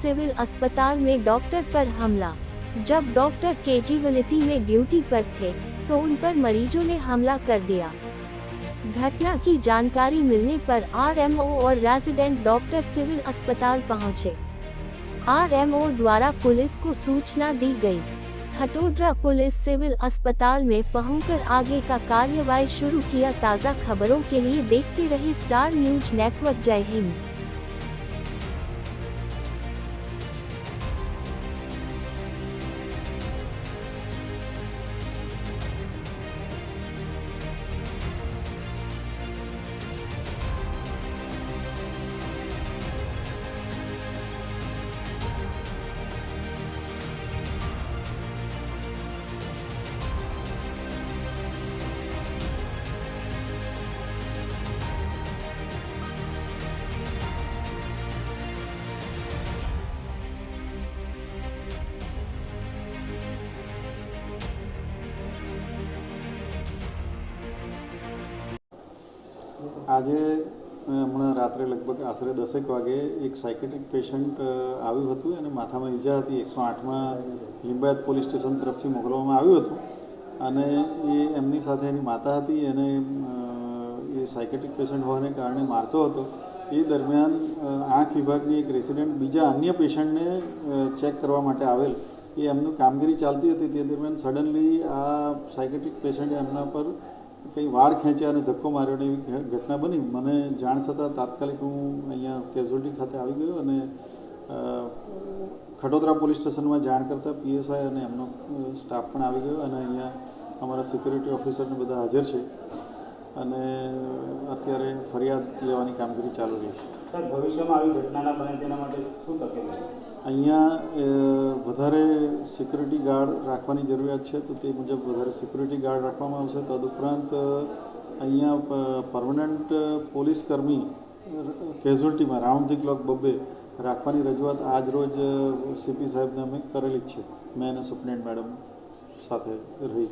Civil अस्पताल में doctor पर हमला। जब डॉक्टर कैजुअलिटी में ड्यूटी पर थे तो उन पर मरीजों ने हमला कर दिया। घटना की जानकारी मिलने पर आरएमओ और रेजिडेंट डॉक्टर सिविल अस्पताल पहुंचे। आरएमओ द्वारा पुलिस को सूचना दी गई। खटोदरा पुलिस सिविल अस्पताल में पहुंचकर आगे का कार्यवाही शुरू किया। ताज़ा खबरों के लिए देखते रहिए स्टार न्यूज नेटवर्क। जय हिंद। આજે હમણાં રાત્રે લગભગ આશરે 10 વાગે એક સાયકેટ્રિક પેશન્ટ આવ્યું હતું અને માથામાં ઈજા હતી। 108માં લિંબાયત પોલીસ સ્ટેશન તરફથી મોકલવામાં આવ્યું હતું અને એ એમની સાથે એની માતા હતી અને એ સાયકેટ્રિક પેશન્ટ હોવાને કારણે મારતો હતો। એ દરમિયાન આંખ વિભાગની એક રેસિડેન્ટ બીજા અન્ય પેશન્ટને ચેક કરવા માટે આવેલ, એ એમનું કામગીરી ચાલતી હતી। તે દરમિયાન સડનલી આ સાયકેટ્રિક પેશન્ટે એમના પર કંઈ વાળ ખેંચ્યા અને ધક્કો માર્યો ને એવી ઘટના બની। મને જાણ થતાં તાત્કાલિક હું અહીંયા કેઝ્યુઅલ્ટી ખાતે આવી ગયો અને ખટોદરા પોલીસ સ્ટેશનમાં જાણ કરતાં પીએસઆઈ અને એમનો સ્ટાફ પણ આવી ગયો અને અહીંયા અમારા સિક્યુરિટી ઓફિસરને બધા હાજર છે અને અત્યારે ફરિયાદ લેવાની કામગીરી ચાલુ રહી છે। સર, ભવિષ્યમાં આવી ઘટના ના બને તેના માટે શું તકેદારી? અહીંયા વધારે સિક્યુરિટી ગાર્ડ રાખવાની જરૂરિયાત છે, તો તે મુજબ વધારે સિક્યુરિટી ગાર્ડ રાખવામાં આવશે। તદુપરાંત અહીંયા પરમનન્ટ પોલીસ કર્મી કેઝ્યુઅલ્ટીમાં રાઉન્ડ ધી ક્લોક 2 રાખવાની રજૂઆત આજ રોજ સીપી સાહેબને અમે કરેલી જ છે। મેં અને સુપ્રિન્ટેન્ડન્ટ મેડમ સાથે રહી.